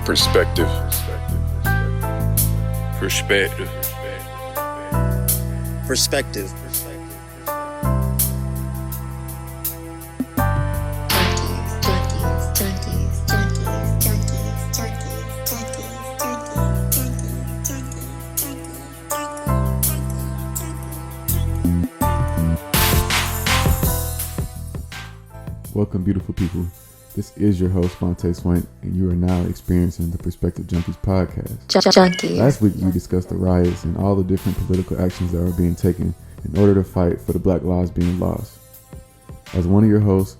Perspective. Welcome, beautiful people. This is your host, Vontae Swank, and you are now experiencing the Perspective Junkies podcast. Junkies. Last week, we discussed the riots and all the different political actions that are being taken in order to fight for the black lives being lost. As one of your hosts,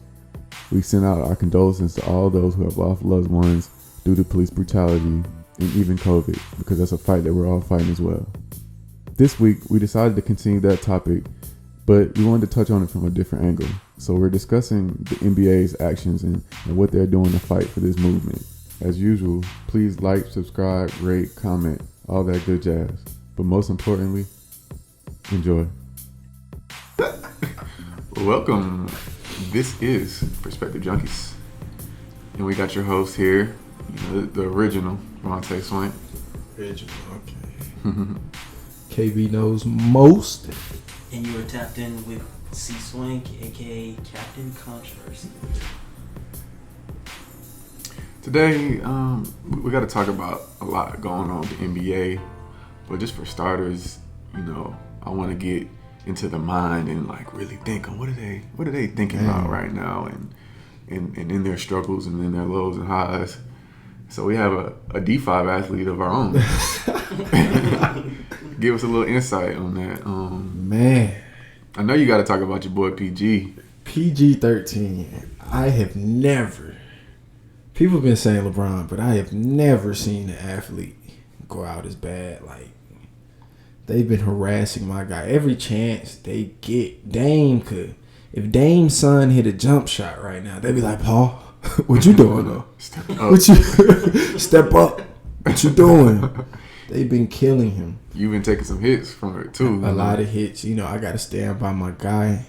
we send out our condolences to all those who have lost loved ones due to police brutality and even COVID, because that's a fight that we're all fighting as well. This week, we decided to continue that topic, but we wanted to touch on it from a different angle. So we're discussing the NBA's actions and what they're doing to fight for this movement. As usual, please like, subscribe, rate, comment, all that good jazz. But most importantly, enjoy. Welcome. This is Perspective Junkies. And we got your host here, the original Vontae Swank. Original, okay. KB knows most. And you were tapped in with C Swank, aka Captain Controversy. Today, we got to talk about a lot going on with the NBA. But just for starters, I want to get into the mind and really think on what are they thinking about right now, and in their struggles and in their lows and highs. So we have a D5 athlete of our own. Give us a little insight on that. Man, I know you got to talk about your boy PG. PG-13. I have never. People have been saying LeBron, but I have never seen an athlete go out as bad. They've been harassing my guy every chance they get. Dame could. If Dame's son hit a jump shot right now, they'd be like, Paul, what you doing though? Step up. What you step up? What you doing? They've been killing him. You've been taking some hits from it too. A lot of hits. I got to stand by my guy.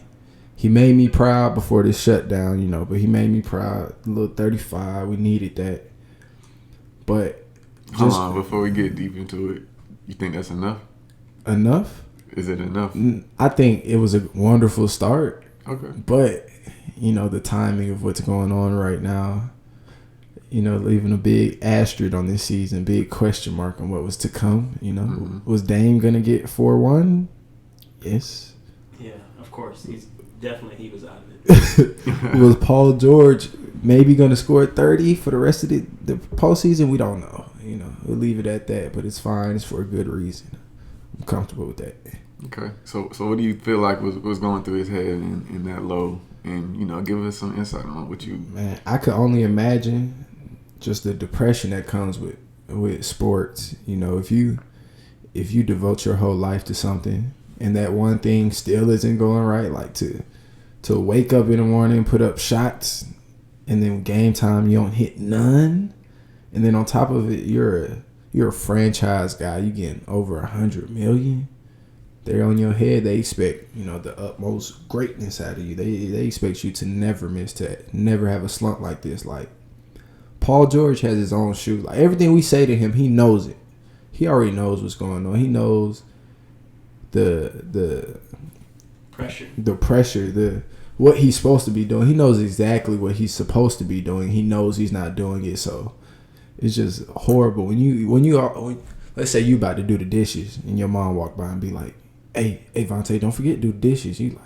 He made me proud before this shutdown, but he made me proud. A little 35. We needed that. But hold on, before we get deep into it, you think that's enough? Enough? Is it enough? I think it was a wonderful start. Okay. But, the timing of what's going on right now, leaving a big asterisk on this season, big question mark on what was to come. Was Dame gonna get 4-1? Yes. Yeah, of course. He was out of it. Was Paul George maybe gonna score 30 for the rest of the postseason? We don't know. We'll leave it at that. But it's fine. It's for a good reason. I'm comfortable with that. Okay. So what do you feel like was going through his head in that low? And give us some insight on what you. Man, I could only imagine just the depression that comes with sports. If you devote your whole life to something and that one thing still isn't going right, to wake up in the morning, put up shots, and then game time you don't hit none, and then on top of it you're a franchise guy, you getting over $100 million. They're on your head. They expect the utmost greatness out of you. They expect you to never miss that, never have a slump like this. Paul George has his own shoes. Everything we say to him, he knows it. He already knows what's going on. He knows the pressure, what he's supposed to be doing. He knows exactly what he's supposed to be doing. He knows he's not doing it. So it's just horrible when let's say you about to do the dishes and your mom walk by and be like, Hey, Vontae, don't forget to do the dishes. You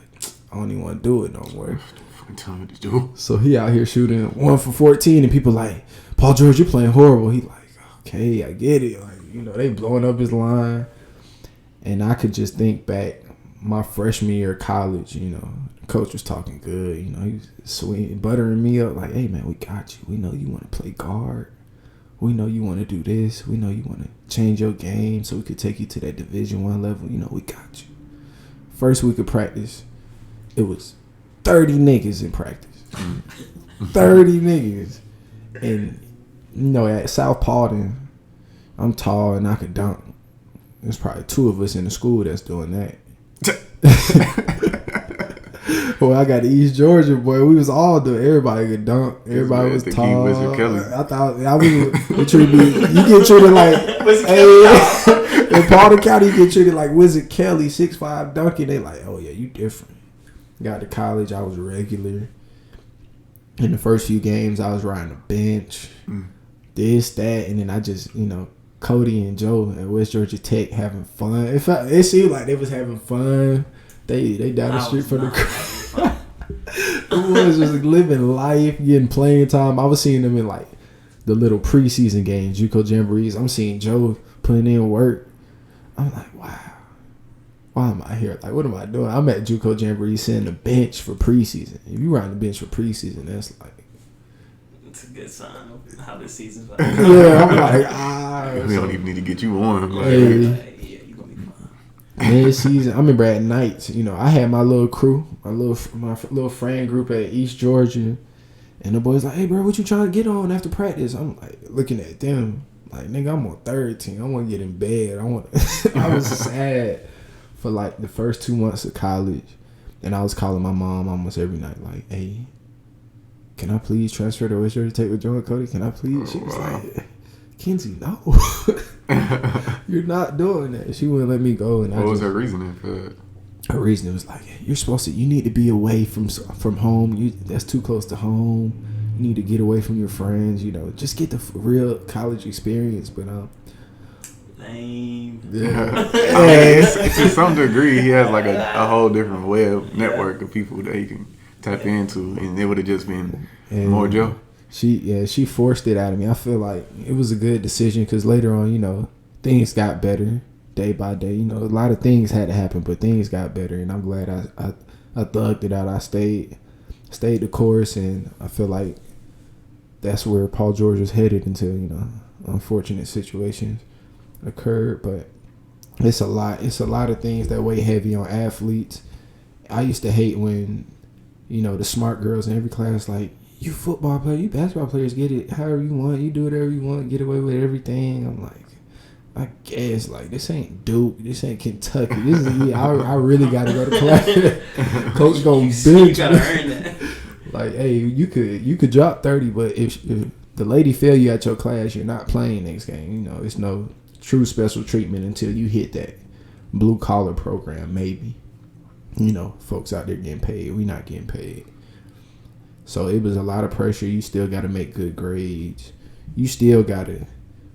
I don't even want to do it no more. Tell me to do. So he out here shooting 1 for 14, and people like, Paul George, you're playing horrible. He okay, I get it. They blowing up his line, and I could just think back my freshman year of college. The coach was talking good. He was sweet, buttering me up hey man, we got you. We know you want to play guard. We know you want to do this. We know you want to change your game so we could take you to that Division I level. We got you. First week of practice, it was 30 niggas in practice. 30 niggas. And, at South Paulden, I'm tall and I could dunk. There's probably 2 of us in the school that's doing that. Well, I got East Georgia, boy. We was all doing. Everybody could dunk. Everybody was the tall. King Wizard Kelly. I thought I was. You get treated like. Hey, in Palmer County, you get treated like Wizard Kelly, 6'5" dunking. They like, oh yeah, you different. Got to college, I was regular. In the first few games, I was riding the bench. This, that, and then I just, Cody and Joe at West Georgia Tech having fun. It seemed like they was having fun. They down the street from the it was just living life, getting playing time. I was seeing them in like the little preseason games, JUCO Jamborees. I'm seeing Joe putting in work. I'm like, wow. Why am I here? Like, what am I doing? I'm at JUCO Jamboree sitting the bench for preseason. If you ride the bench for preseason, that's like... It's a good sign of how this season's like. Yeah, I'm like, we don't even need to get you on. Like, yeah, you're going to be fine. Mid-season, I remember at nights, I had my little crew, my little friend group at East Georgia, and the boys like, hey, bro, what you trying to get on after practice? I'm like, looking at them, like, nigga, I'm on third team. I want to get in bed. I was sad for like the first 2 months of college, and I was calling my mom almost every night, like, hey, can I please transfer to West Georgia Tech with Joe and Cody? Can I please? She was like, Kenzie, no. You're not doing that. She wouldn't let me go. And what was her reasoning for that? Her reasoning was like, you need to be away from home. That's too close to home. You need to get away from your friends. Just get the real college experience. But lame. Yeah. To some degree, he has like a whole different web network of people that he can tap into, and it would have just been more Joe. She forced it out of me. I feel like it was a good decision because later on, things got better day by day. A lot of things had to happen, but things got better, and I'm glad I thugged it out. I stayed the course, and I feel like that's where Paul George was headed until unfortunate situations occurred. But it's a lot of things that weigh heavy on athletes. I used to hate when the smart girls in every class like, you football player, you basketball players, get it however you want, you do whatever you want, get away with everything. I'm like, I guess, like, this ain't Duke, this ain't Kentucky, this is I really gotta go to class. Coach gonna bench. You gotta earn that. Like, hey, you could drop 30, but if the lady fail you at your class, you're not playing next game. It's no true special treatment until you hit that blue collar program, maybe. Folks out there getting paid. We not getting paid. So it was a lot of pressure. You still got to make good grades. You still got to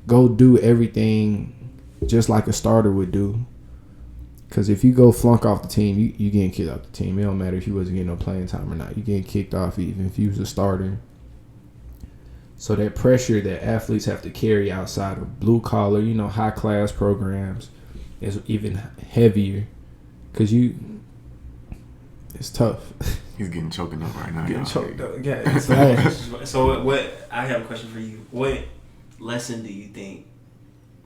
go do everything just like a starter would do. Because if you go flunk off the team, you getting kicked off the team. It don't matter if you wasn't getting no playing time or not. You getting kicked off even if you was a starter. So that pressure that athletes have to carry outside of blue collar, high class programs is even heavier. Because it's tough. He's getting choking up right now. Getting choked up. Yeah. So what? I have a question for you. What lesson do you think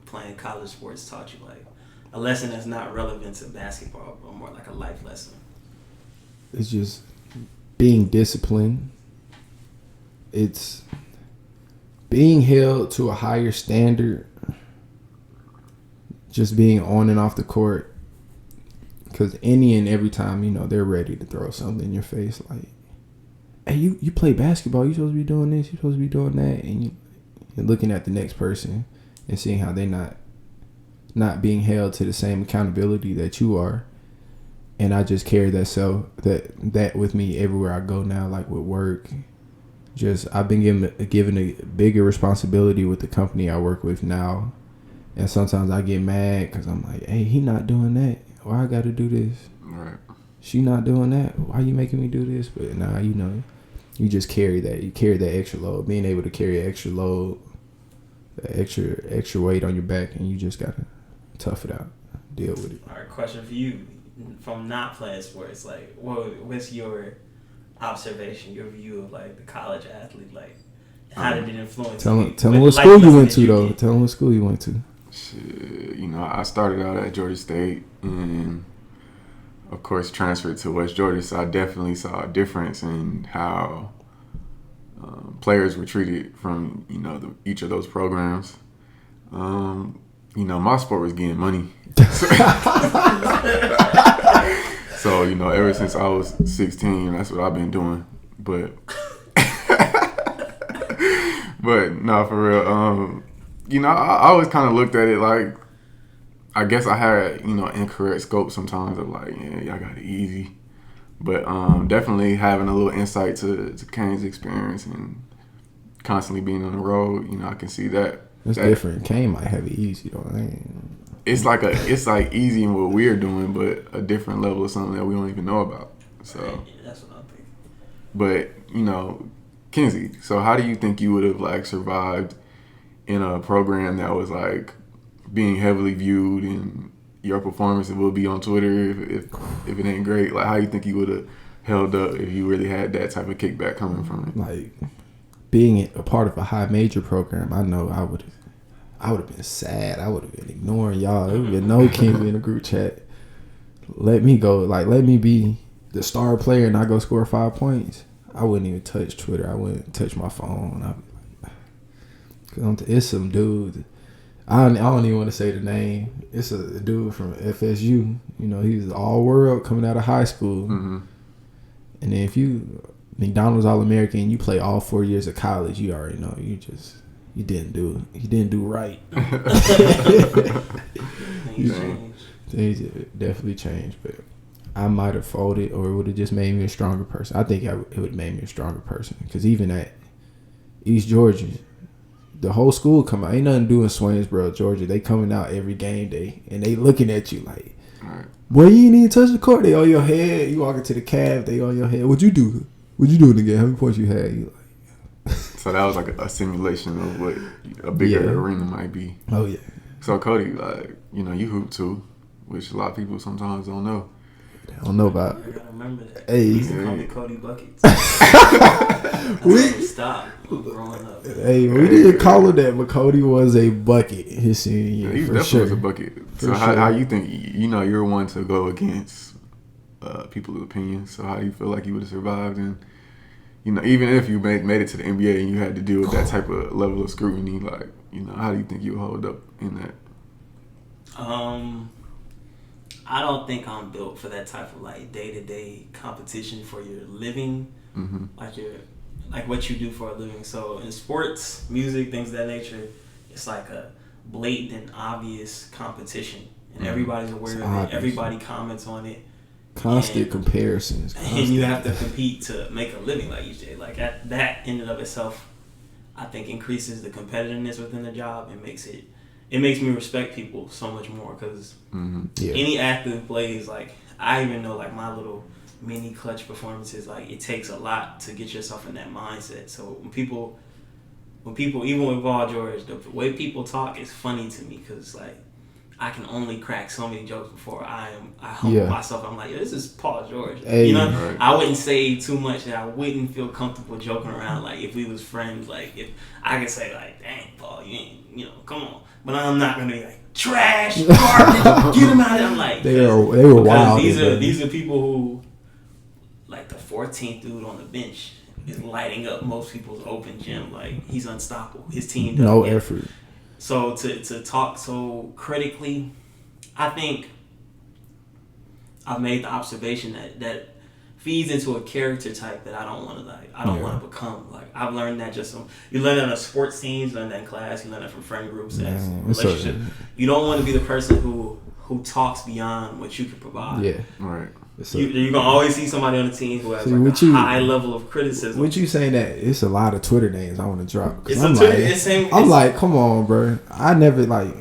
playing college sports taught you? Like a lesson that's not relevant to basketball, but more like a life lesson. It's just being disciplined. It's being held to a higher standard. Just being on and off the court. Because any and every time, they're ready to throw something in your face. Like, hey, you play basketball. You supposed to be doing this. You supposed to be doing that. And you're looking at the next person and seeing how they not being held to the same accountability that you are. And I just carry that with me everywhere I go now, like with work. I've been given a bigger responsibility with the company I work with now. And sometimes I get mad because I'm like, hey, he not doing that. Why I got to do this? Right. She not doing that. Why you making me do this? But nah, you just carry that. You carry that extra load. Being able to carry an extra load, that extra weight on your back, and you just gotta tough it out, deal with it. All right, question for you: from not playing sports, like, what's your observation, your view of like the college athlete? Like, how did it influence? Tell them what school you went to, though. Tell them what school you went to. Shit, I started out at Georgia State and, of course, transferred to West Georgia. So I definitely saw a difference in how players were treated from, each of those programs. My sport was getting money. So, ever since I was 16, that's what I've been doing. But no, for real. I always kind of looked at it like, I guess I had, incorrect scope sometimes of like, yeah, y'all got it easy. But definitely having a little insight to Kane's experience and constantly being on the road, I can see that. It's different. Kane might have it easy though. It's like easy in what we're doing, but a different level of something that we don't even know about. So yeah, that's what I'm thinking. But Kenzie, so how do you think you would have like survived in a program that was like being heavily viewed and your performance will be on Twitter if it ain't great? Like, how you think you would have held up if you really had that type of kickback coming from it? Like, being a part of a high major program, I know I would have been sad. I would have been ignoring y'all. There would have been no Kenzie in the group chat. Let me go. Like, let me be the star player and I go score 5 points. I wouldn't even touch Twitter. I wouldn't touch my phone. It's some dude. I don't even want to say the name. It's a dude from FSU. He was all world coming out of high school. Mm-hmm. And then if you McDonald's All-American, you play all 4 years of college, you already know you didn't do right. Things definitely changed, but I might have folded, or it would have just made me a stronger person. I think it would have made me a stronger person, because even at East Georgia, the whole school come out. Ain't nothing to do in Swainsboro, Georgia. They coming out every game day, and they looking at you like, right. Boy, you ain't even touch the court. They on your head. You walking to the cab, they on your head. What'd you do? What'd you do in the game? How many points you had? You like, so that was like a simulation of what a bigger arena might be. Oh, yeah. So, Cody, like, you hoop too, which a lot of people sometimes don't know. They don't know about. I gotta remember that. Hey. They used to call me Cody Buckets. Stop growing up. Hey, we didn't call it that, but Cody was a bucket his senior year. He for definitely sure. was a bucket. So how you think, you're one to go against people's opinions. So how do you feel like you would have survived? And, even if you made it to the NBA and you had to deal with that type of level of scrutiny, like, how do you think you would hold up in that? I don't think I'm built for that type of like day-to-day competition for your living, mm-hmm. like what you do for a living. So in sports, music, things of that nature, it's like a blatant, obvious competition, and everybody's aware of obvious. it. Everybody comments on it. Constant comparisons. And you have to compete to make a living, like you say. Like that in and of itself, I think increases the competitiveness within the job and makes me respect people so much more, because any active plays, like I even know like my little mini clutch performances, like it takes a lot to get yourself in that mindset. So when people even with Paul George, the way people talk is funny to me, because like I can only crack so many jokes before I humble myself. I'm like, yo, this is Paul George. Hey, right. I wouldn't say too much that I wouldn't feel comfortable joking around. Like if we was friends, like if I could say like, dang, Paul, you ain't, come on. But I'm not gonna be like trash, garbage, get him out of there. I'm like, they were wild. These are people who, like the 14th dude on the bench is lighting up most people's open gym. Like he's unstoppable. His team doesn't no get effort. So to talk so critically, I think I've made the observation that feeds into a character type that I don't want to want to become. Like I've learned that you learn that in sports teams, you learn that in class, you learn that from friend groups, as relationship. You don't want to be the person who talks beyond what you can provide. Yeah, right. You're gonna always see somebody on the team who has a high level of criticism. What you saying that it's a lot of Twitter names I want to drop? I'm like, come on, bro. I never like.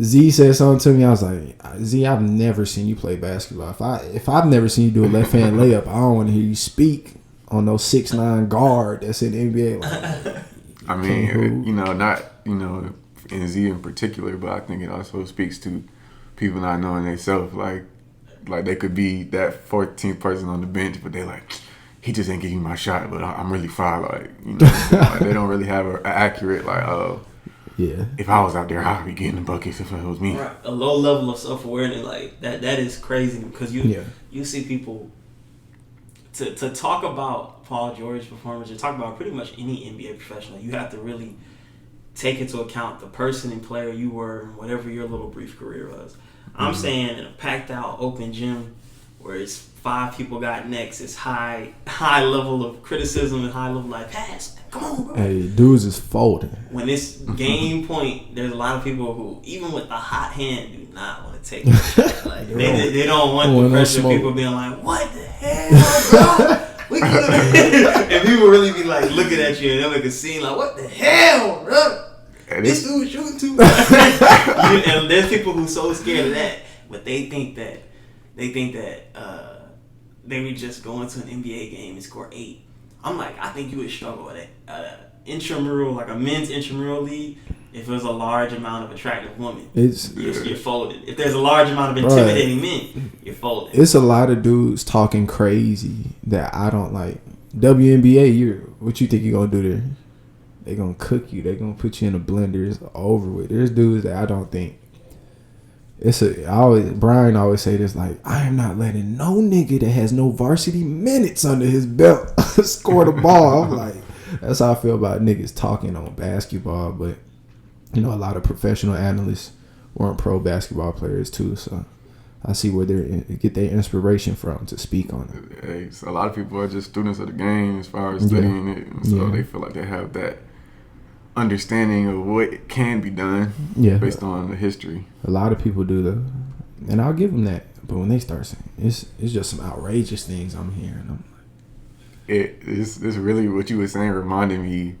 Z said something to me. I was like, Z, I've never seen you play basketball. If I've never seen you do a left hand layup, I don't want to hear you speak on no 6'9" guard that's in the NBA. Like, I mean, not in Z in particular, but I think it also speaks to people not knowing themselves. Like they could be that 14th person on the bench, but they like, he just ain't giving my shot, but I'm really fine. Like, they don't really have an accurate yeah. If I was out there, I'd be getting the buckets if it was me. Right. A low level of self-awareness, like that is crazy, because you see people to talk about Paul George's performance, or talk about pretty much any NBA professional, you have to really take into account the person and player you were, whatever your little brief career was. I'm saying in a packed out open gym, where it's 5 people got next. It's high level of criticism and high level like pass. Come on, bro. Hey, dudes is folding. When it's game point, there's a lot of people who, even with the hot hand, do not want to take it. Like, they don't want the pressure of people being like, what the hell, bro? We and people really be like looking at you and they'll make a scene like, what the hell, bro? This dude shooting too much. And there's people who so scared of that, but they think that they would just go into an NBA game and score 8. I'm like, I think you would struggle at intramural, like a men's intramural league. If there's a large amount of attractive women, you're folded. If there's a large amount of intimidating men, you're folded. It's a lot of dudes talking crazy that I don't like. WNBA, what you think you're gonna do there? They gonna cook you. They gonna put you in a blender. It's over with. There's dudes that I don't think. Brian always say this, like, I am not letting no nigga that has no varsity minutes under his belt score the ball. I'm like, that's how I feel about niggas talking on basketball. But you know, a lot of professional analysts weren't pro basketball players too, so I see where they get their inspiration from to speak on it. Hey, so a lot of people are just students of the game as far as studying it, and so they feel like they have that understanding of what can be done based on the history. A lot of people do though, and I'll give them that. But when they start saying it's just some outrageous things I'm hearing, I'm like, it's really what you were saying reminded me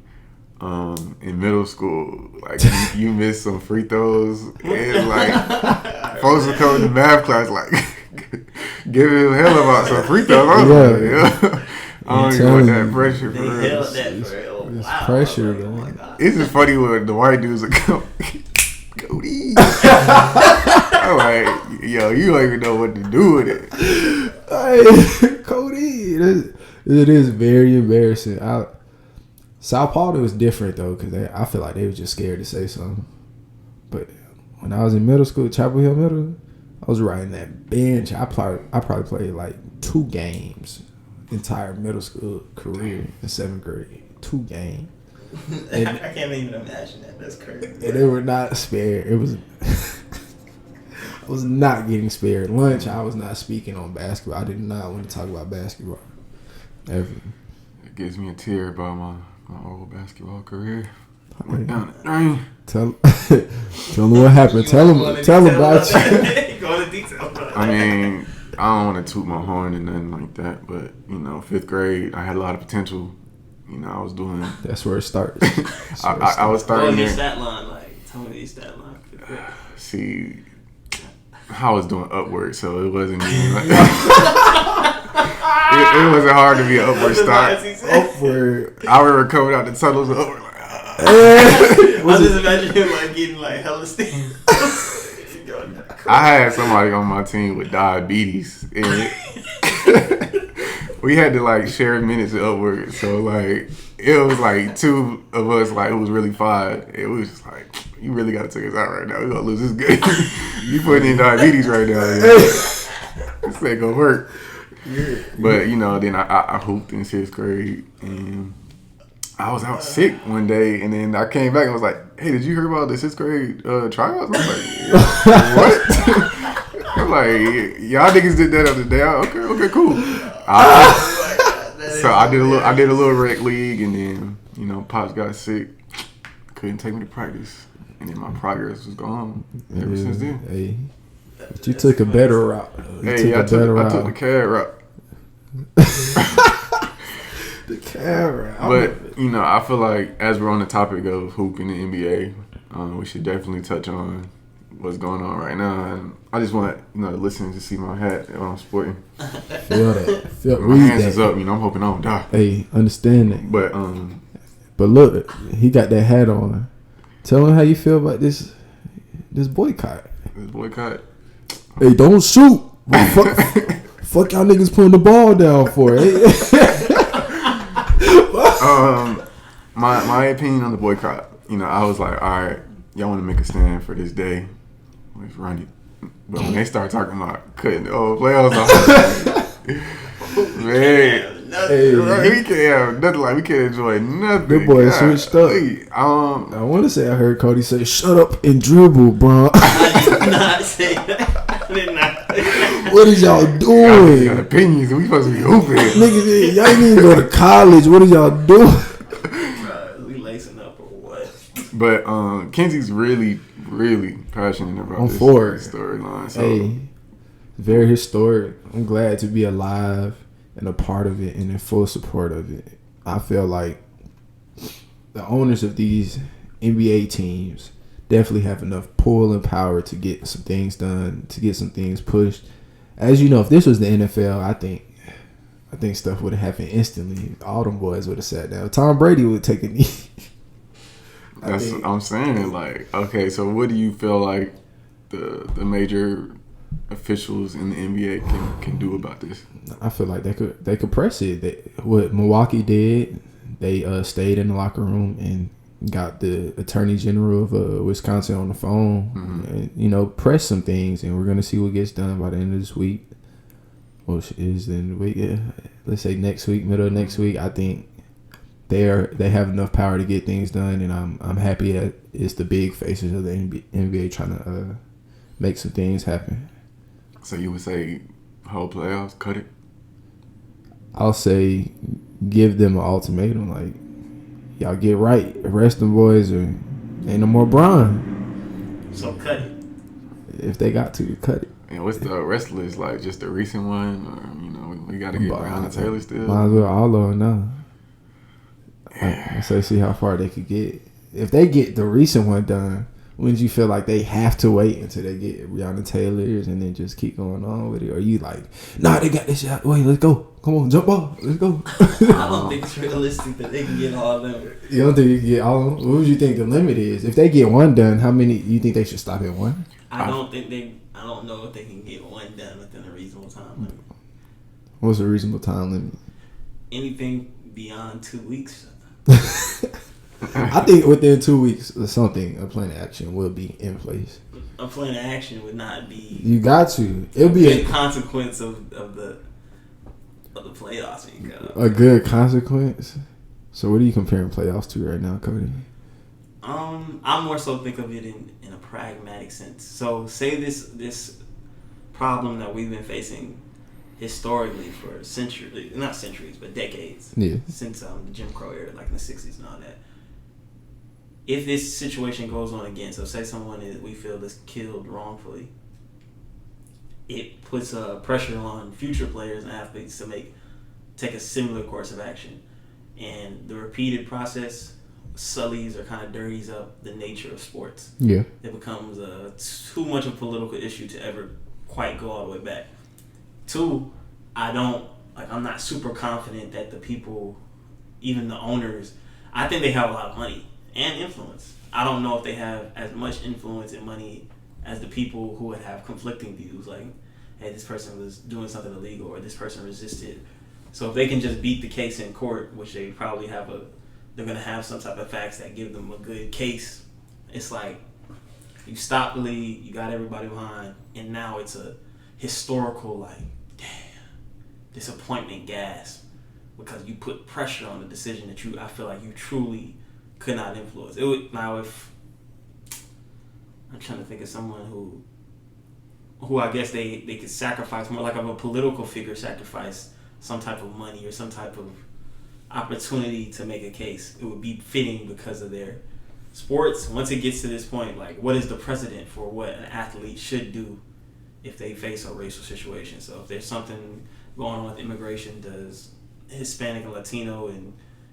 in middle school. Like you missed some free throws, and like folks would come to math class like give him hell about some free throws. I don't even want that pressure for they held that for it's pressure, man. It's just funny when the white dudes would come. Cody. I'm like, yo, you don't even know what to do with it. Hey, Cody, it is very embarrassing. South Paul was different though, because I feel like they were just scared to say something. But when I was in middle school, Chapel Hill Middle, I was riding that bench. I probably played like 2 games entire middle school career in 7th grade. 2 games. And I can't even imagine that. That's crazy. And they were not spared. It was I was not getting spared. Lunch, I was not speaking on basketball. I did not want to talk about basketball ever. It gives me a tear about my old basketball career. Went down the drain. Tell them what happened. Tell them about you. Go into detail. I mean, I don't want to toot my horn and nothing like that, but you know, 5th grade, I had a lot of potential. You know, I was doing. That's where it starts. I was starting. What was your stat line like? Tell me your stat line. See, I was doing upward, so it wasn't even like, it wasn't hard to be an upward start. Upward. I remember coming out the tunnels and upward like. I just imagine him like getting like hella steam. I had somebody on my team with diabetes, and we had to like share minutes of upward. So like it was like 2 of us, like it was really 5. It was just like, you really got to take us out right now. We're gonna lose this game. You putting in diabetes right now. This ain't gonna work. But you know, then I hooped in 6th grade, and I was out sick one day, and then I came back and was like, hey, did you hear about the 6th grade tryouts? I was like, what? I'm like, y'all niggas did that other day. Okay, cool. So I did a little rec league, and then, you know, Pops got sick. Couldn't take me to practice. And then my progress was gone ever since then. Hey, but you took a better route. I took the CAD route. The camera. But, you know, I feel like as we're on the topic of hooping in the NBA, we should definitely touch on what's going on right now. And I just want, you know, the listeners to see my hat that I'm sporting. Feel that. My hands is up, you know, I'm hoping I don't die. Hey, understand that. But look, he got that hat on. Tell him how you feel about this boycott. This boycott? Hey, don't shoot. Fuck y'all niggas putting the ball down for it. My opinion on the boycott, you know, I was like, all right, y'all want to make a stand for this day, let's run it. But when they start talking about cutting the old playoffs off, man, hey, we can't have nothing. Like, we can't enjoy nothing. Good boy switched up. I want to say I heard Cody say, "Shut up and dribble, bro." I did not say that. I did not. What is y'all doing? Got opinions. We supposed to be hooping. Niggas, y'all ain't even go to college. What is y'all doing? We lacing up or what? But Kenzie's really, really passionate about this storyline. So. Hey, very historic. I'm glad to be alive and a part of it and in full support of it. I feel like the owners of these NBA teams definitely have enough pull and power to get some things done, to get some things pushed. As you know, if this was the NFL, I think stuff would have happened instantly. All them boys would have sat down. Tom Brady would take a knee. That's what I'm saying. Like, okay, so what do you feel like the major officials in the NBA can do about this? I feel like they could press it. What Milwaukee did, they stayed in the locker room and got the attorney general of Wisconsin on the phone, and press some things, and we're gonna see what gets done by the end of this week. Which is the end of the week. Yeah, let's say next week, middle of next week. I think they have enough power to get things done, and I'm happy that it's the big faces of the NBA trying to make some things happen. So you would say whole playoffs, cut it? I'll say give them an ultimatum, like, y'all get right, arrest them boys, or ain't no more Bron. So cut it. If they got to, cut it. And what's the arrest list like? Just the recent one, or we got to get Breonna Taylor still? Might as well all of them now. So see how far they could get. If they get the recent one done, wouldn't you feel like they have to wait until they get Breonna Taylor's and then just keep going on with it? Or you like, nah, they got this shit. Wait, let's go. Come on, jump off. Let's go. I don't think it's realistic that they can get all of them. You don't think you can get all of them? What would you think the limit is? If they get one done, how many you think they should stop at one? I don't know if they can get one done within a reasonable time limit. What's a reasonable time limit? Anything beyond 2 weeks. I think within 2 weeks, a plan of action will be in place. A plan of action would not be. You got to. It'll be a consequence of the playoffs being cut off. A good consequence. So what are you comparing playoffs to right now, Cody? I more so think of it in a pragmatic sense. So say this problem that we've been facing historically for not centuries, but decades. Yeah. Since the Jim Crow era, like in the 60s and all that. If this situation goes on again, so say someone we feel is killed wrongfully, it puts pressure on future players and athletes to take a similar course of action. And the repeated process sullies or kind of dirties up the nature of sports. Yeah. It becomes too much of a political issue to ever quite go all the way back. Two, I'm not super confident that the people, even the owners, I think they have a lot of money and influence. I don't know if they have as much influence and money as the people who would have conflicting views, like, hey, this person was doing something illegal or this person resisted. So if they can just beat the case in court, which they probably they're going to have some type of facts that give them a good case. It's like you stop the league, you got everybody behind, and now it's a historical, like, damn, disappointment gasp because you put pressure on the decision that I feel like you truly could not influence. It would, now if I'm trying to think of someone who I guess they could sacrifice more, like of a political figure sacrifice some type of money or some type of opportunity to make a case. It would be fitting because of their sports. Once it gets to this point, like, what is the precedent for what an athlete should do if they face a racial situation? So if there's something going on with immigration, does Hispanic and Latino and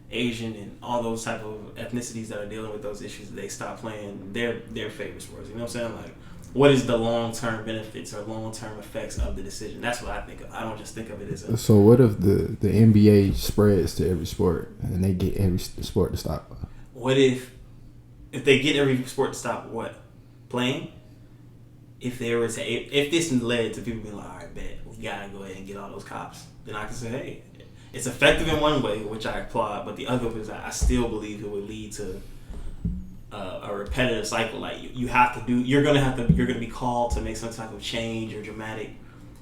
Asian and all those type of ethnicities that are dealing with those issues, they stop playing their favorite sports? You know what I'm saying? Like, what is the long-term benefits or long-term effects of the decision? That's what I think of. I don't just think of it as So what if the NBA spreads to every sport and they get every sport to stop? What if they get every sport to stop what? Playing? If this led to people being like, all right, bet, we gotta go ahead and get all those cops, then I can say, hey, it's effective in one way, which I applaud, but the other is I still believe it would lead to a repetitive cycle. Like you're gonna be called to make some type of change or dramatic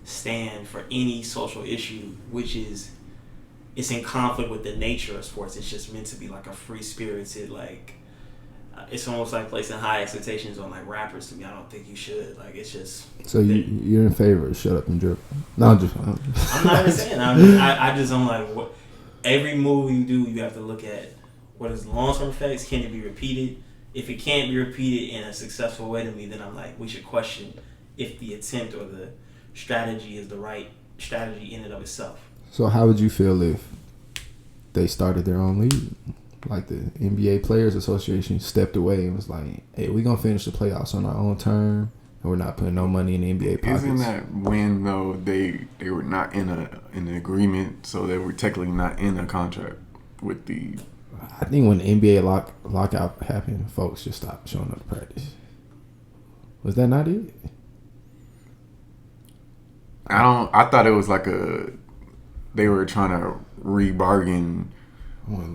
stand for any social issue, which it's in conflict with the nature of sports. It's just meant to be like a free spirited, like, it's almost like placing high expectations on like rappers. To me, I don't think you should. Like, it's just. So you're in favor of shut up and dribble? No, I'm just. I'm not even saying. I just I'm like, what? Every move you do, you have to look at what is the long-term effects. Can it be repeated? If it can't be repeated in a successful way to me, then I'm like, we should question if the attempt or the strategy is the right strategy in and of itself. So how would you feel if they started their own league? Like the NBA Players Association stepped away and was like, hey, we're going to finish the playoffs on our own term, and we're not putting no money in the NBA pockets. Isn't that when, though, they were not in an agreement, so they were technically not in a contract with the... I think when the NBA lockout happened, folks just stopped showing up to practice. Was that not it? I thought it was like they were trying to rebargain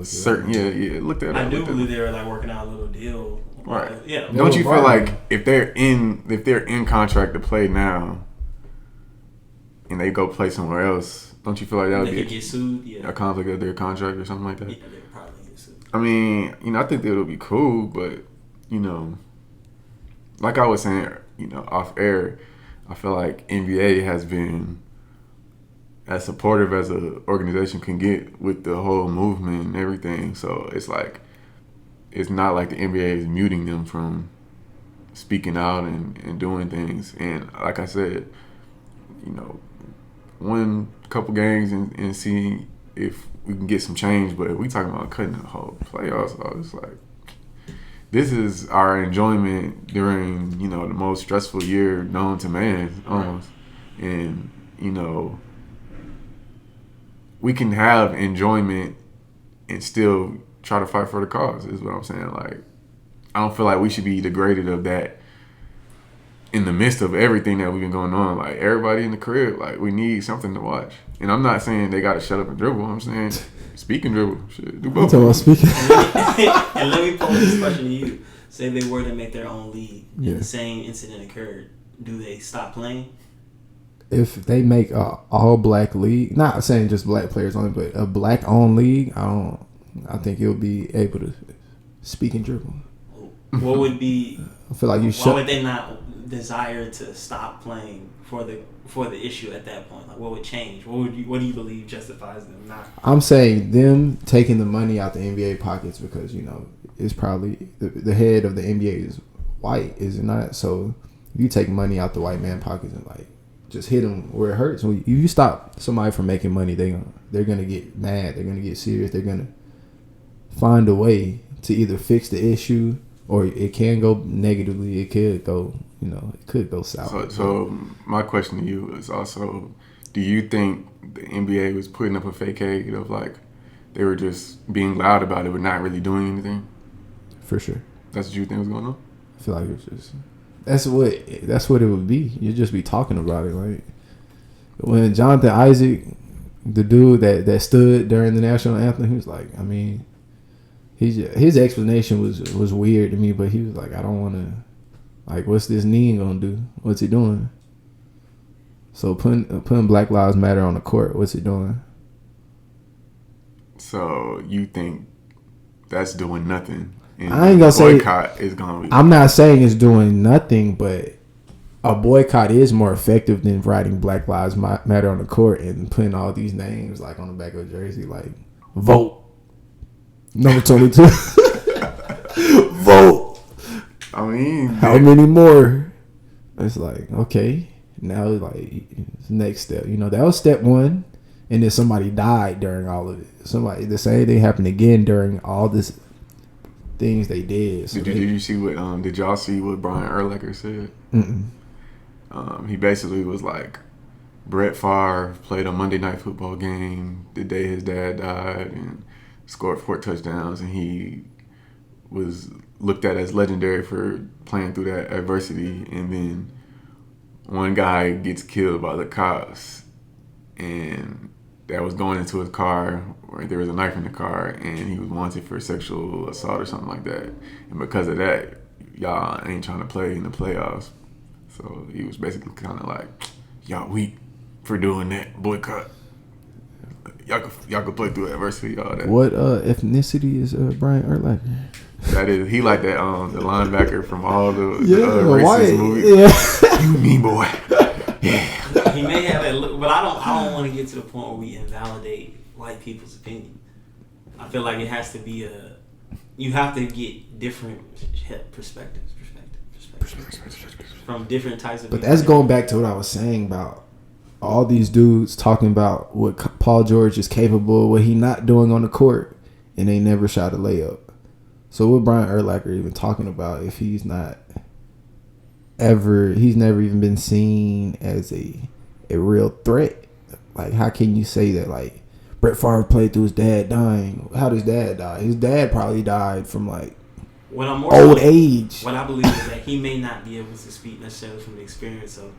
certain. Look at it. I do believe they were like working out a little deal. Right. Yeah. Don't you feel like if they're in contract to play now, and they go play somewhere else, don't you feel like that would they be could get sued? Yeah. a conflict of their contract or something like that? Yeah, they would probably get sued. I mean, I think that would be cool, but like I was saying, off air, I feel like NBA has been as supportive as an organization can get with the whole movement and everything. So it's like, it's not like the NBA is muting them from speaking out and doing things. And like I said, win a couple games and see if we can get some change. But if we talking about cutting the whole playoffs, it's like, this is our enjoyment during, the most stressful year known to man, almost. And, we can have enjoyment and still try to fight for the cause, is what I'm saying. Like, I don't feel like we should be degraded of that in the midst of everything that we've been going on. Like, everybody in the crib, like, we need something to watch. And I'm not saying they got to shut up and dribble. I'm saying speak and dribble. Shit, do both. I'm speaking. And let me pose this question to you. Say they were to make their own league and the same incident occurred. Do they stop playing? If they make a all black league, not saying just black players only, but a black owned league, I think you'll be able to speak and dribble. What would be? I feel like you should. Why would they not desire to stop playing for the issue at that point? Like, what would change? What do you believe justifies them not? I'm saying them taking the money out the NBA pockets because it's probably the head of the NBA is white, is it not? So if you take money out the white man pockets and like just hit them where it hurts. When you stop somebody from making money, they're gonna get mad. They're gonna get serious. They're gonna find a way to either fix the issue or it can go negatively. It could go, it could go south. So my question to you is also, do you think the NBA was putting up a facade of like they were just being loud about it but not really doing anything? For sure. That's what you think was going on? I feel like it's just that's what it would be. You'd just be talking about it. Like when Jonathan Isaac, the dude that stood during the national anthem, he was like, I mean, his explanation was weird to me, but he was like, I don't want to, like, what's this knee gonna do? What's he doing? So putting Black Lives Matter on the court, what's he doing? So you think that's doing nothing? And I ain't gonna say boycott is gonna be. I'm not saying it's doing nothing, but a boycott is more effective than writing Black Lives Matter on the court and putting all these names like on the back of a jersey, like vote number 22, vote. I mean, how many more? It's like, okay, now like next step. That was step one, and then somebody died during all of it. The same thing happened again during all this things they did. So did you see what? Did y'all see what Brian Urlacher said? He basically was like, Brett Favre played a Monday Night Football game the day his dad died and scored 4 touchdowns, and he was looked at as legendary for playing through that adversity. And then one guy gets killed by the cops, and that was going into his car where there was a knife in the car, and he was wanted for sexual assault or something like that. And because of that, y'all ain't trying to play in the playoffs. So he was basically kind of like, y'all weak for doing that, boycott. Y'all could play through adversity, all that. What ethnicity is Brian Urlacher? That is, he like that the linebacker from all the White. racist movies. Yeah. You mean boy. Yeah. He may have that look, but I don't want to get to the point where we invalidate white people's opinion. I feel like it has to be you have to get different perspectives from different types of But people. that's going back to what I was saying about all these dudes talking about what Paul George is capable of, what he not doing on the court, and they never shot a layup. So what Brian Urlacher even talking about if he's never even been seen as a real threat? Like, how can you say that? Like, Brett Favre played through his dad dying. How does dad die? His dad probably died from like old age. What I believe is that he may not be able to speak necessarily from the experience of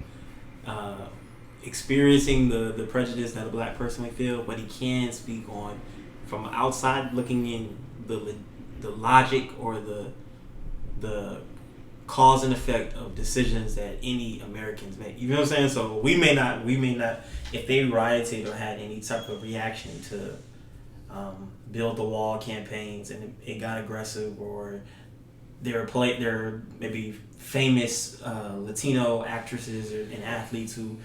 experiencing the prejudice that a black person may feel, but he can speak on from outside looking in the logic or the cause and effect of decisions that any Americans make. You know what I'm saying? So we may not, if they rioted or had any type of reaction to build the wall campaigns and it got aggressive, or there are maybe famous Latino actresses and athletes who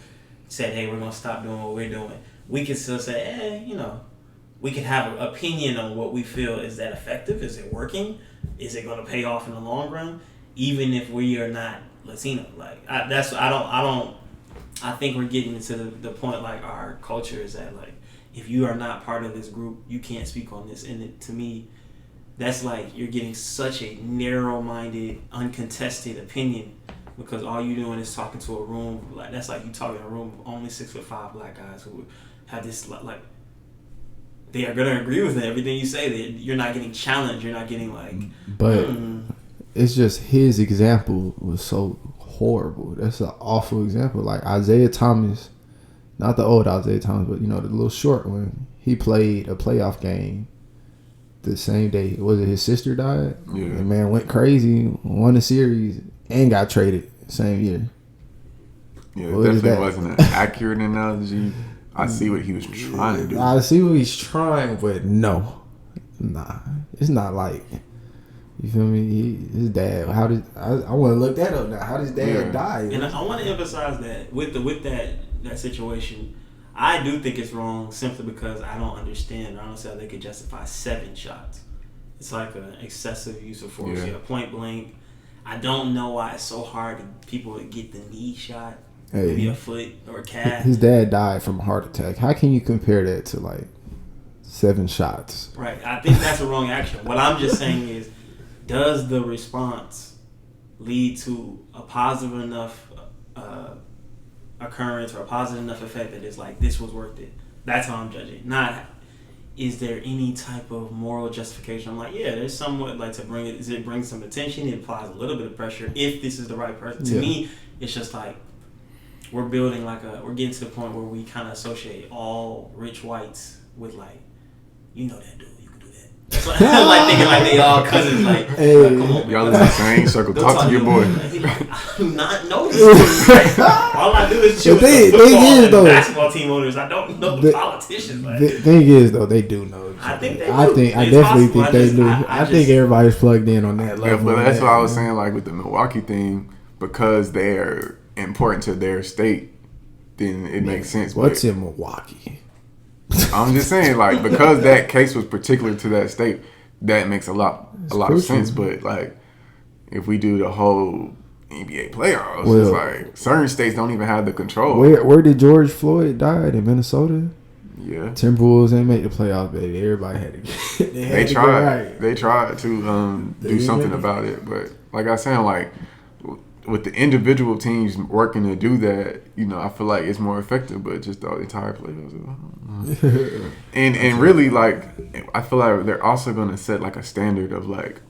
said, hey, we're going to stop doing what we're doing. We can still say, we can have an opinion on what we feel. Is that effective? Is it working? Is it going to pay off in the long run? Even if we are not Latino. Like, I think we're getting into the point, like, our culture is that, like, if you are not part of this group, you can't speak on this. And to me, that's like you're getting such a narrow-minded, uncontested opinion because all you're doing is talking to a room. Like, that's like you talking to a room of only 6'5" black guys who have this, like, they are going to agree with everything you say. You're not getting challenged. You're not getting, like... But it's just his example was so horrible. That's an awful example. Like Isaiah Thomas, not the old Isaiah Thomas, but, the little short one. He played a playoff game the same day. Was it his sister died? Yeah. The man went crazy, won the series, and got traded same year. Yeah, What it definitely wasn't an accurate analogy. I see what he was trying to do. I see what he's trying, but no. Nah. It's not like, you feel me? His dad, I want to look that up now. How does dad die? And I want to emphasize that with that situation, I do think it's wrong simply because I don't understand. I don't see how they could justify 7 shots. It's like an excessive use of force. Yeah, point blank. I don't know why it's so hard for people to get the knee shot. Maybe a foot or a calf. His dad died from a heart attack. How can you compare that to like 7 shots? Right. I think that's a wrong action. What I'm just saying is, does the response lead to a positive enough occurrence or a positive enough effect that it's like, this was worth it? That's how I'm judging. Not, is there any type of moral justification? I'm like, yeah, there's somewhat like to bring it. Does it bring some attention? It applies a little bit of pressure if this is the right person. To me, it's just like, we're building we're getting to the point where we kind of associate all rich whites with, like, that dude, you can do that. That's like, like thinking like they all cousins. Like, come on, y'all in the same circle. Talk to your boy. I do not know this. Like, all I do is choose football and basketball team owners. I don't know the politicians. Like, the thing is, though, they do know. I think they do. I definitely think they do. I think everybody's plugged in on that level. Yeah, but that's what I was saying, like with the Milwaukee thing, because they're important to their state, then it makes sense. What's in Milwaukee? I'm just saying, like, because that case was particular to that state, that makes a lot of sense. But like, if we do the whole NBA playoffs, it's like certain states don't even have the control. Where did George Floyd die? In Minnesota? Yeah. Timberwolves ain't make the playoffs, baby. Everybody had to they tried. They tried to do something about it, but like I was saying, like, with the individual teams working to do that, I feel like it's more effective. But just the entire playoffs, and really, like, I feel like they're also going to set like a standard of like,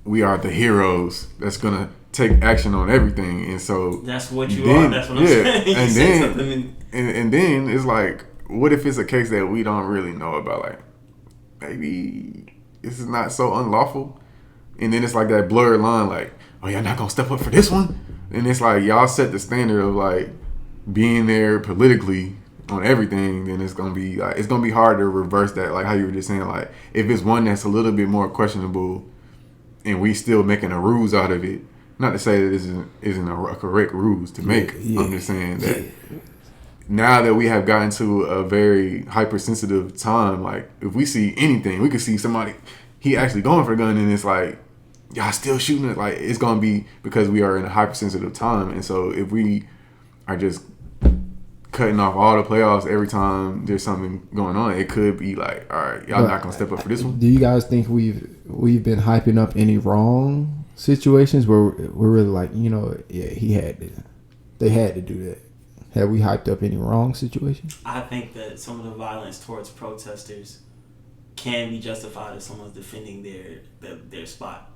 we are the heroes that's going to take action on everything, and so that's what you are. That's what I'm saying. And then it's like, what if it's a case that we don't really know about? Like, maybe this is not so unlawful, and then it's like that blurred line, like, oh, y'all not gonna step up for this one? And it's like, y'all set the standard of like being there politically on everything, then it's gonna be hard to reverse that. Like how you were just saying, like, if it's one that's a little bit more questionable, and we still making a ruse out of it. Not to say that this isn't a correct ruse to make. Yeah. I'm just saying that now that we have gotten to a very hypersensitive time, like if we see anything, we could see somebody he actually going for a gun, and it's like y'all still shooting it. Like it's gonna be because we are in a hypersensitive time, and so if we are just cutting off all the playoffs every time there's something going on, it could be like, all right, y'all not gonna step up for this one. Do you guys think we've been hyping up any wrong situations where we're really like, yeah, they had to do that? Have we hyped up any wrong situations? I think that some of the violence towards protesters can be justified if someone's defending their spot.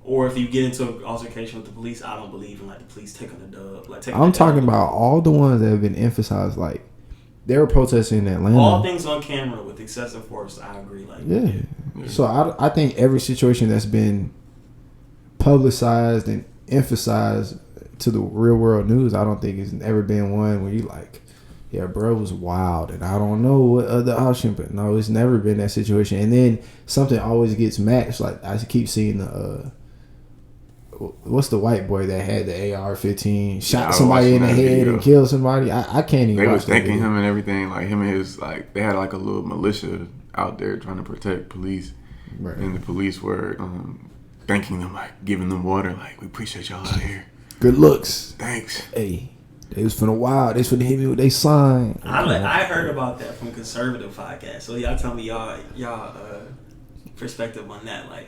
Or if you get into an altercation with the police, I don't believe in like the police taking the dub. I'm talking about all the ones that have been emphasized. Like they were protesting in Atlanta. All things on camera with excessive force. I agree. Like yeah. So I think every situation that's been publicized and emphasized to the real world news, I don't think it's ever been one where you like, yeah, bro was wild and I don't know what other option, but no, it's never been that situation. And then something always gets matched. Like I keep seeing the what's the white boy that had the AR-15 shot somebody in the head video and killed somebody? I can't even. They was thanking him and everything. Like him and his they had like a little militia out there trying to protect police, right. And the police were thanking them, like giving them water, like we appreciate y'all out here. Good looks. Thanks. Hey, they was finna wild. They was finna hit me with they sign. I heard about that from conservative podcast. So y'all tell me y'all perspective on that, like.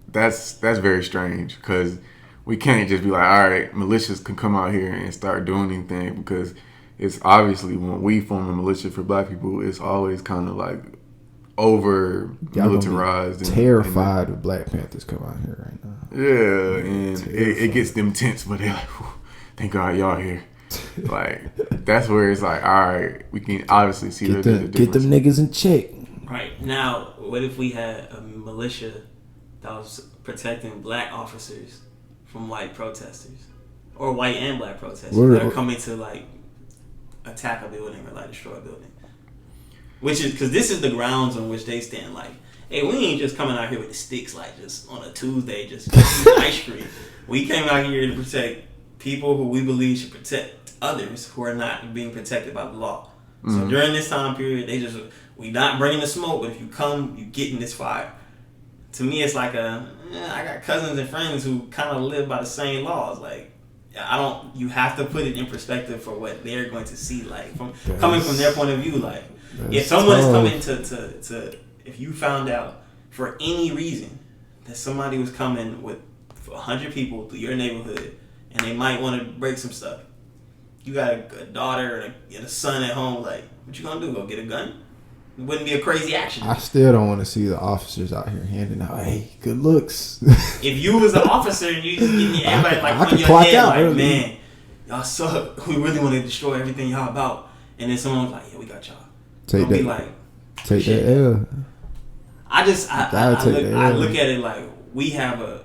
That's very strange because we can't just be like, all right, militias can come out here and start doing anything, because it's obviously when we form a militia for black people, it's always kind of like over militarized and terrified of Black Panthers come out here right now. Yeah, and it gets them tense, but they're like, thank God y'all here. Like that's where it's like, all right, we can obviously see get them niggas in check. Right now, what if we had a militia that was protecting black officers from white protesters, or white and black protesters that are coming to like attack a building or like destroy a building? Which is because this is the grounds on which they stand. Like, hey, we ain't just coming out here with the sticks like just on a Tuesday just ice cream. We came out here to protect people who we believe should protect others who are not being protected by the law. Mm-hmm. So during this time period, we not bringing the smoke, but if you come, you get in this fire. To me, it's like I got cousins and friends who kind of live by the same laws. Like, you have to put it in perspective for what they're going to see. Like, coming from their point of view, like, if someone is coming to, if you found out for any reason that somebody was coming with 100 people through your neighborhood and they might want to break some stuff, you got a daughter and a son at home, like, what you gonna do? Go get a gun? It wouldn't be a crazy action. I still don't want to see the officers out here handing out, hey, good looks. If you was an officer and you just getting everybody like on your head, like, early. Man, y'all suck. We really want to destroy everything y'all about. And then someone's like, yeah, we got y'all. Take that. Take that L. I look at it like we have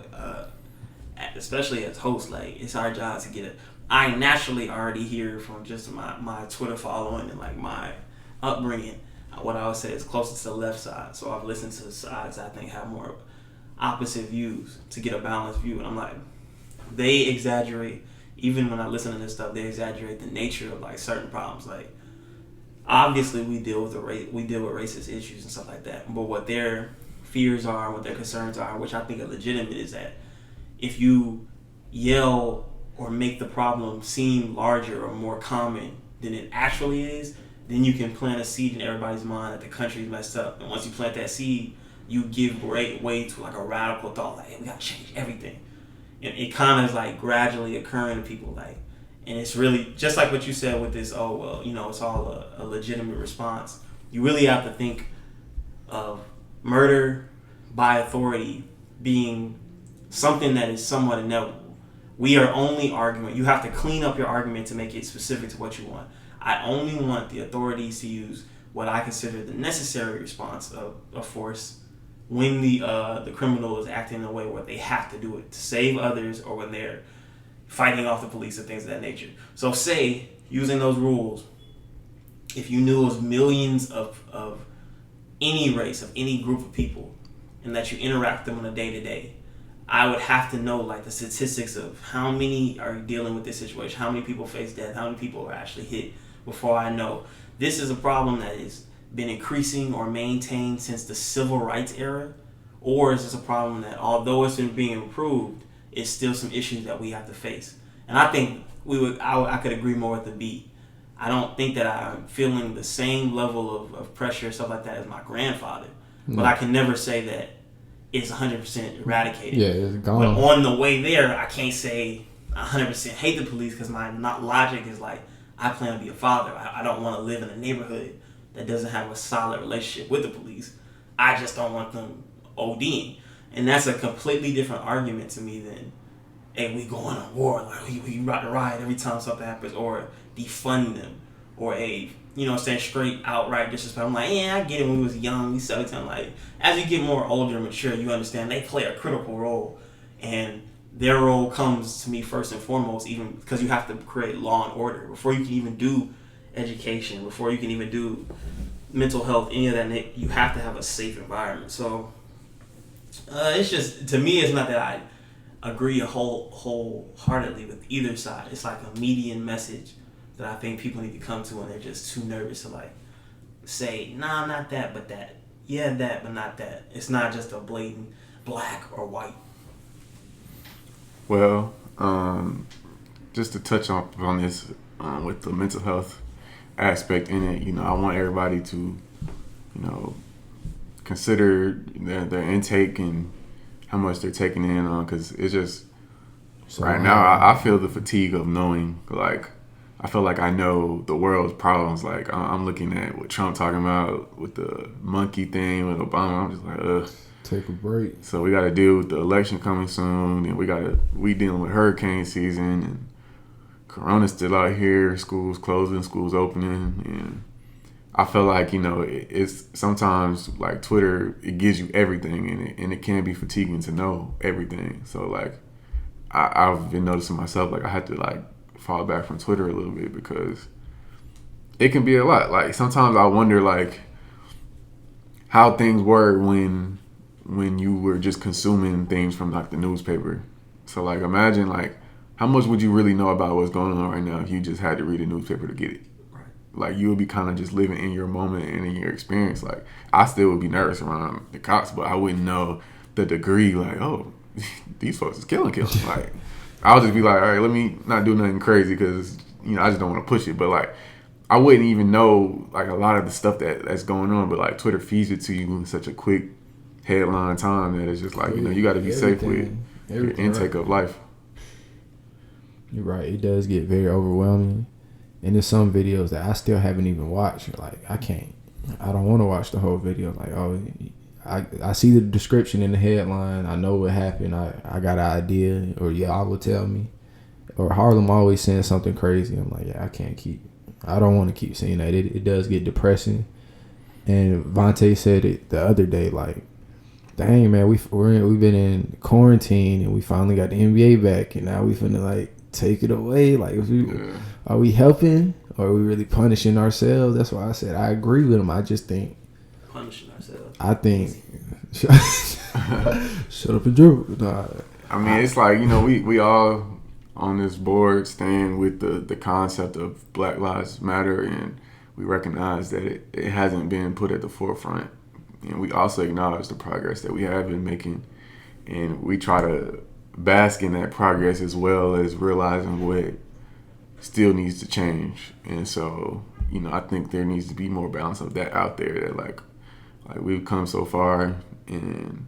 especially as hosts, like it's our job to get it. I naturally already hear from just my Twitter following and like my upbringing, what I would say is closest to the left side. So I've listened to the sides I think have more opposite views to get a balanced view. And I'm like, they exaggerate, even when I listen to this stuff, they exaggerate the nature of like certain problems. Like, obviously we deal with racist issues and stuff like that. But what their fears are, what their concerns are, which I think are legitimate, is that if you yell or make the problem seem larger or more common than it actually is, then you can plant a seed in everybody's mind that the country's messed up. And once you plant that seed, you give way to like a radical thought, like, hey, we gotta change everything. And it kind of is like gradually occurring to people, like, and it's really just like what you said with this, oh, well, it's all a legitimate response. You really have to think of murder by authority being something that is somewhat inevitable. We are only arguing. You have to clean up your argument to make it specific to what you want. I only want the authorities to use what I consider the necessary response of force when the criminal is acting in a way where they have to do it to save others, or when they're fighting off the police and things of that nature. So say, using those rules, if you knew it was millions of any race, of any group of people and that you interact with them on a day-to-day, I would have to know like the statistics of how many are dealing with this situation, how many people face death, how many people are actually hit, before I know this is a problem that has been increasing or maintained since the civil rights era, or is this a problem that, although it's been being improved, it's still some issues that we have to face. And I think I could agree more with the beat. I don't think that I'm feeling the same level of pressure, stuff like that, as my grandfather. But I can never say that it's 100% eradicated. Yeah, it's gone. But on the way there, I can't say 100% hate the police, because my logic is like, I plan to be a father. I don't want to live in a neighborhood that doesn't have a solid relationship with the police. I just don't want them ODing. And that's a completely different argument to me than, hey, we going to war, like we about to riot every time something happens, or defund them, or saying straight outright disrespect. I'm like, yeah, I get it. When we was young, we 17. Like, as you get more older and mature, you understand they play a critical role, and their role comes to me first and foremost, even because you have to create law and order before you can even do education, before you can even do mental health, any of that. You have to have a safe environment. So it's just, to me, it's not that I agree wholeheartedly with either side. It's like a median message that I think people need to come to when they're just too nervous to like say, nah, not that, but that. Yeah, that, but not that. It's not just a blatant black or white. Well, just to touch on this with the mental health aspect in it, I want everybody to, consider their intake and how much they're taking in on, because it's just right now I feel the fatigue of knowing, like, I feel like I know the world's problems. Like, I'm looking at what Trump talking about with the monkey thing with Obama. I'm just like, ugh. Take a break. So we got to deal with the election coming soon, and we dealing with hurricane season, and Corona's still out here. Schools closing, schools opening, and I feel like it's sometimes like Twitter, it gives you everything, and it can be fatiguing to know everything. So like I've been noticing myself, like I had to like fall back from Twitter a little bit because it can be a lot. Like sometimes I wonder like how things were when you were just consuming things from like the newspaper. So like imagine like how much would you really know about what's going on right now if you just had to read a newspaper to get it? Right. Like you would be kind of just living in your moment and in your experience. Like I still would be nervous around the cops, but I wouldn't know the degree. Like, oh, these folks is killing. Like I would just be like, all right, let me not do nothing crazy because I just don't want to push it. But like I wouldn't even know like a lot of the stuff that's going on. But like Twitter feeds it to you in such a quick headline time that it's just like you got to be safe with your intake of life. You're right. It does get very overwhelming. And there's some videos that I still haven't even watched. Like, I don't want to watch the whole video. Like, oh, I see the description in the headline. I know what happened. I got an idea. Or, y'all will tell me. Or Harlem always saying something crazy. I'm like, I don't want to keep seeing that. It does get depressing. And Vontae said it the other day, like, dang, man, we've been in quarantine and we finally got the NBA back. And now we finna, like, take it away. Like, are we helping or are we really punishing ourselves? That's why I said I agree with him. I just think punishing ourselves. I think shut up and dribble. Nah, I mean, it's like we all on this board stand with the concept of Black Lives Matter, and we recognize that it hasn't been put at the forefront, and we also acknowledge the progress that we have been making, and we try to bask in that progress as well as realizing what still needs to change. And so I think there needs to be more balance of that out there, that like we've come so far, and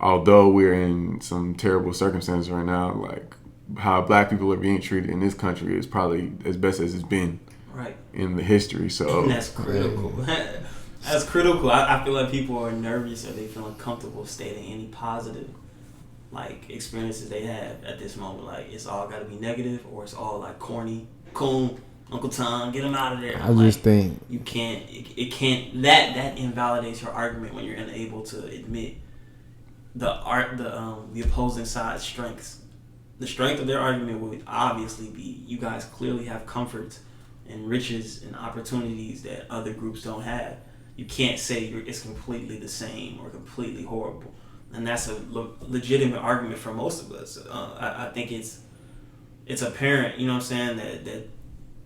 although we're in some terrible circumstances right now, like how Black people are being treated in this country is probably as best as it's been in the history. So and that's critical. That's critical. I feel like people are nervous or they feel uncomfortable stating any positive like experiences they have at this moment. Like it's all got to be negative, or it's all like corny, cool, Uncle Tom, get him out of there. I just think you can't. It can't. That invalidates your argument when you're unable to admit the opposing side's strengths. The strength of their argument would obviously be you guys clearly have comforts and riches and opportunities that other groups don't have. you can't say it's completely the same or completely horrible. And that's a legitimate argument for most of us. I think it's apparent, you know what I'm saying, that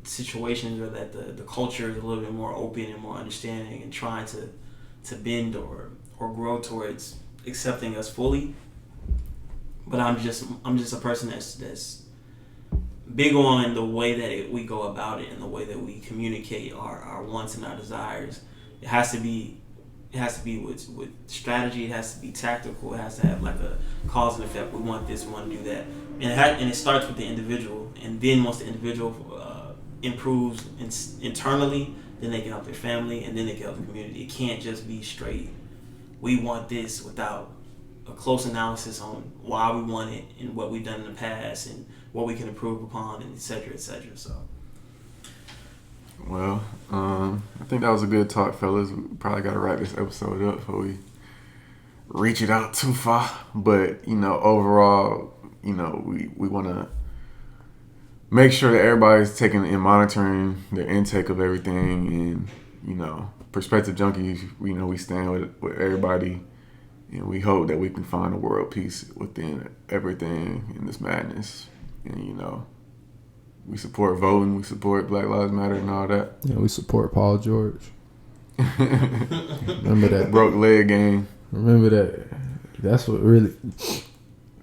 situations or that the culture is a little bit more open and more understanding and trying to bend or grow towards accepting us fully. But I'm just a person that's big on the way that we go about it and the way that we communicate our wants and our desires. It has to be with strategy. It has to be tactical. It has to have like a cause and effect. We want this, we want to do that, and it starts with the individual. And then once the individual improves internally, then they can help their family, and then they can help the community. It can't just be straight, we want this, without a close analysis on why we want it and what we've done in the past and what we can improve upon, and et cetera, et cetera. So. Well, I think that was a good talk, fellas. We probably got to wrap this episode up before we reach it out too far. But, overall, we want to make sure that everybody's taking and monitoring the intake of everything. And, Perspective Junkies, we stand with everybody. And we hope that we can find a world peace within everything in this madness. And, we support voting. We support Black Lives Matter and all that. Yeah, we support Paul George. Remember that broke leg game. Remember that. That's what really.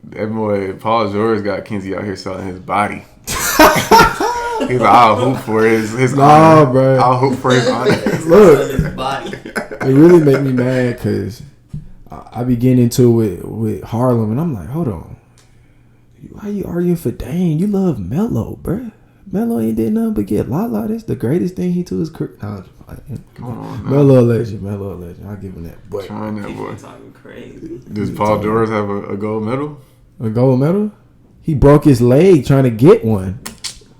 That boy Paul George got Kenzie out here selling his body. He's like, I'll hoop for his honor. Bro. I'll hoop for his honor. Look, His body. It really made me mad because I be getting into it with Harlem, and I'm like, hold on. Why you arguing for Dane? You love Melo, bruh. Melo ain't did nothing but get Lala. That's the greatest thing he to his career. No, come on, Melo legend. I'll give him that. But trying that boy. Talking crazy. Does Paul George have a gold medal? A gold medal? He broke his leg trying to get one.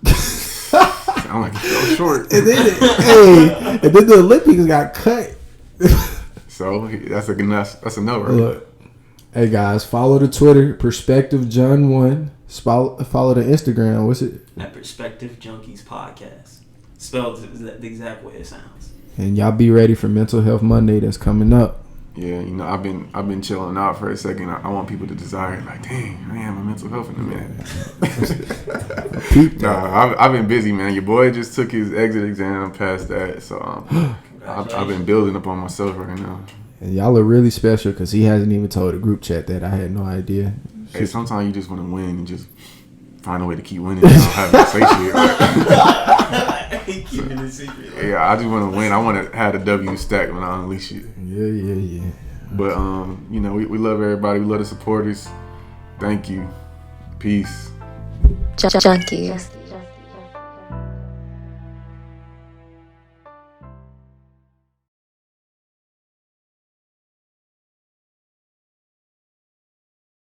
Sound like he fell short. And then the Olympics got cut. So that's a no, right? Look. Hey guys, follow the Twitter, Perspective John 1. Follow the Instagram. What's it? At Perspective Junkies Podcast. Spelled the exact way it sounds. And y'all be ready for Mental Health Monday that's coming up. Yeah, I've been chilling out for a second. I want people to desire, like, dang, I am a mental health in a minute. I've been busy, man. Your boy just took his exit exam, passed that, so I've been building up on myself right now. And y'all are really special because he hasn't even told the group chat that. I had no idea. Hey, sometimes you just want to win and just find a way to keep winning. You don't have to say shit. Keeping it secret. Yeah, I just want to win. I want to have the W stack when I unleash it. Yeah. But we love everybody. We love the supporters. Thank you. Peace. Junkies.